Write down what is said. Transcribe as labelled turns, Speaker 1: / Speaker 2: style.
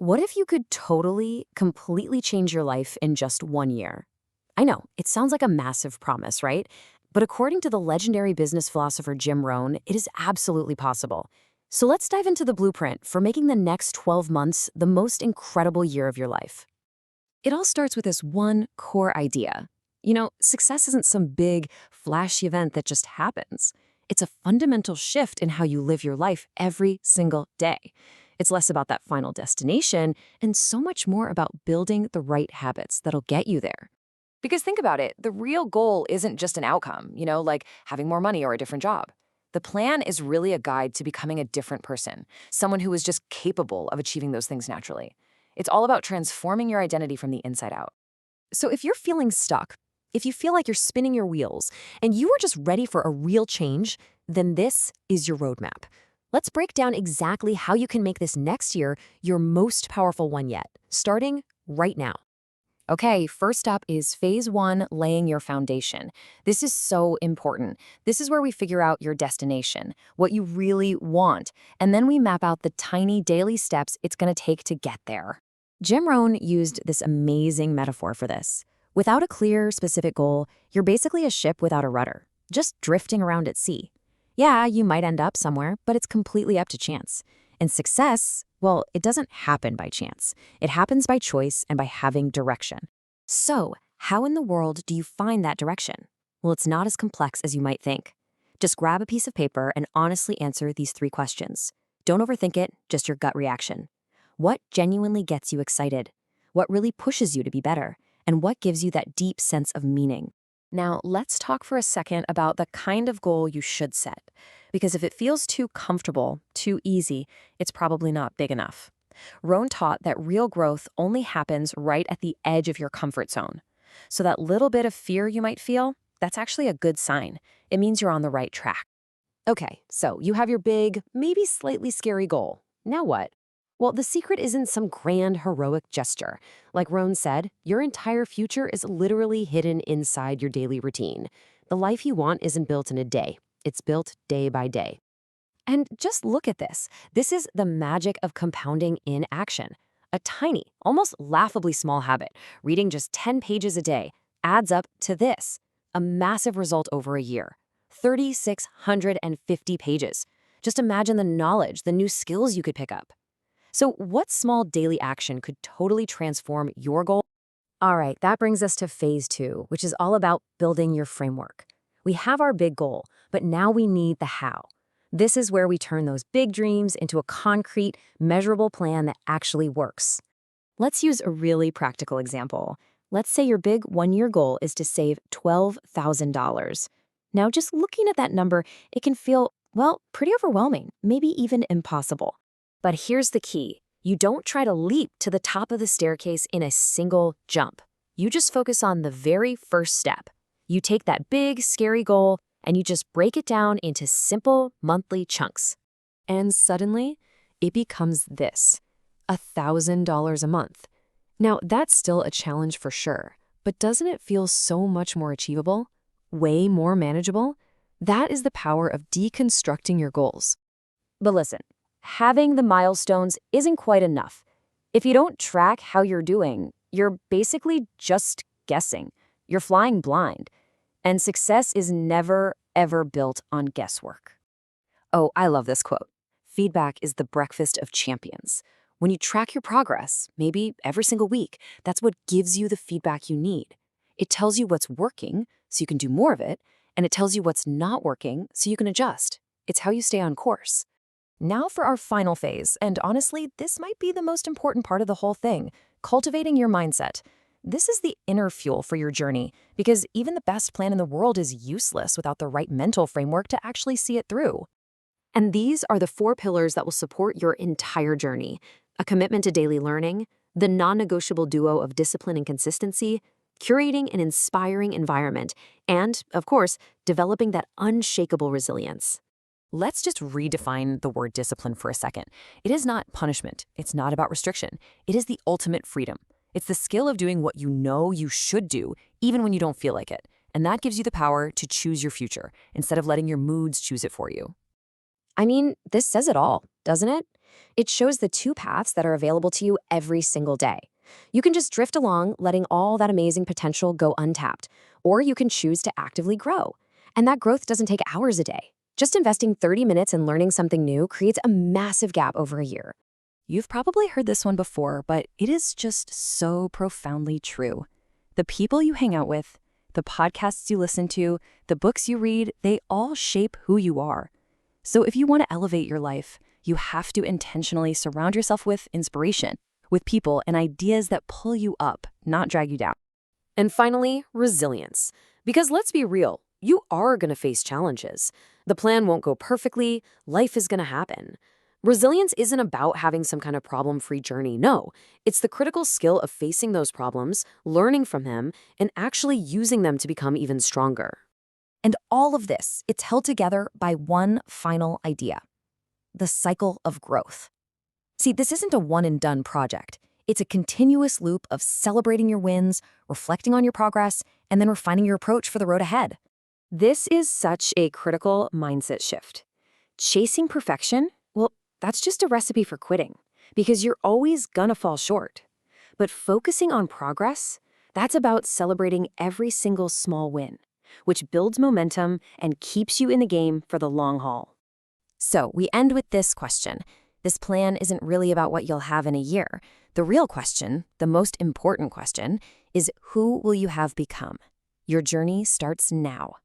Speaker 1: What if you could totally, completely change your life in just 1 year? I know, it sounds like a massive promise, right? But according to the legendary business philosopher Jim Rohn, it is absolutely possible. So let's dive into the blueprint for making the next 12 months the most incredible year of your life. It all starts with this one core idea. Success isn't some big, flashy event that just happens. It's a fundamental shift in how you live your life every single day. It's less about that final destination and so much more about building the right habits that'll get you there. Because think about it, the real goal isn't just an outcome, like having more money or a different job. The plan is really a guide to becoming a different person, someone who is just capable of achieving those things naturally. It's all about transforming your identity from the inside out. So if you're feeling stuck, if you feel like you're spinning your wheels, and you are just ready for a real change, then this is your roadmap. Let's break down exactly how you can make this next year your most powerful one yet, starting right now. Okay, first up is phase one, laying your foundation. This is so important. This is where we figure out your destination, what you really want, and then we map out the tiny daily steps it's going to take to get there. Jim Rohn used this amazing metaphor for this. Without a clear, specific goal, you're basically a ship without a rudder, just drifting around at sea. Yeah, you might end up somewhere, but it's completely up to chance. And success, well, it doesn't happen by chance. It happens by choice and by having direction. So, how in the world do you find that direction? Well, it's not as complex as you might think. Just grab a piece of paper and honestly answer these 3 questions. Don't overthink it, just your gut reaction. What genuinely gets you excited? What really pushes you to be better? And what gives you that deep sense of meaning? Now, let's talk for a second about the kind of goal you should set. Because if it feels too comfortable, too easy, it's probably not big enough. Rohn taught that real growth only happens right at the edge of your comfort zone. So that little bit of fear you might feel, that's actually a good sign. It means you're on the right track. Okay, so you have your big, maybe slightly scary goal. Now what? Well, the secret isn't some grand, heroic gesture. Like Rohn said, your entire future is literally hidden inside your daily routine. The life you want isn't built in a day. It's built day by day. And just look at this. This is the magic of compounding in action. A tiny, almost laughably small habit, reading just 10 pages a day, adds up to this. A massive result over a year. 3,650 pages. Just imagine the knowledge, the new skills you could pick up. So what small daily action could totally transform your goal? All right, that brings us to phase 2, which is all about building your framework. We have our big goal, but now we need the how. This is where we turn those big dreams into a concrete, measurable plan that actually works. Let's use a really practical example. Let's say your big 1-year goal is to save $12,000. Now, just looking at that number, it can feel, well, pretty overwhelming, maybe even impossible. But here's the key. You don't try to leap to the top of the staircase in a single jump. You just focus on the very first step. You take that big, scary goal, and you just break it down into simple monthly chunks. And suddenly, it becomes this, $1,000 a month. Now, that's still a challenge for sure, but doesn't it feel so much more achievable? Way more manageable? That is the power of deconstructing your goals. But listen, having the milestones isn't quite enough. If you don't track how you're doing, you're basically just guessing. You're flying blind. And success is never, ever built on guesswork. Oh, I love this quote. Feedback is the breakfast of champions. When you track your progress, maybe every single week, that's what gives you the feedback you need. It tells you what's working, so you can do more of it, and it tells you what's not working, so you can adjust. It's how you stay on course. Now for our final phase, and honestly, this might be the most important part of the whole thing, cultivating your mindset. This is the inner fuel for your journey, because even the best plan in the world is useless without the right mental framework to actually see it through. And these are the 4 pillars that will support your entire journey. A commitment to daily learning, the non-negotiable duo of discipline and consistency, curating an inspiring environment, and, of course, developing that unshakable resilience. Let's just redefine the word discipline for a second. It is not punishment. It's not about restriction. It is the ultimate freedom. It's the skill of doing what you know you should do, even when you don't feel like it. And that gives you the power to choose your future, instead of letting your moods choose it for you. I mean, this says it all, doesn't it? It shows the two paths that are available to you every single day. You can just drift along, letting all that amazing potential go untapped, or you can choose to actively grow. And that growth doesn't take hours a day. Just investing 30 minutes in learning something new creates a massive gap over a year.
Speaker 2: You've probably heard this one before, but it is just so profoundly true. The people you hang out with, the podcasts you listen to, the books you read, they all shape who you are. So if you want to elevate your life, you have to intentionally surround yourself with inspiration, with people and ideas that pull you up, not drag you down.
Speaker 1: And finally, resilience. Because let's be real, you are going to face challenges. The plan won't go perfectly, life is going to happen. Resilience isn't about having some kind of problem-free journey, no. It's the critical skill of facing those problems, learning from them, and actually using them to become even stronger.
Speaker 2: And all of this, it's held together by one final idea: the cycle of growth. See, this isn't a one-and-done project. It's a continuous loop of celebrating your wins, reflecting on your progress, and then refining your approach for the road ahead.
Speaker 1: This is such a critical mindset shift. Chasing perfection, well, that's just a recipe for quitting, because you're always gonna fall short. But focusing on progress, that's about celebrating every single small win, which builds momentum and keeps you in the game for the long haul.
Speaker 2: So we end with this question. This plan isn't really about what you'll have in a year. The real question, the most important question, is who will you have become? Your journey starts now.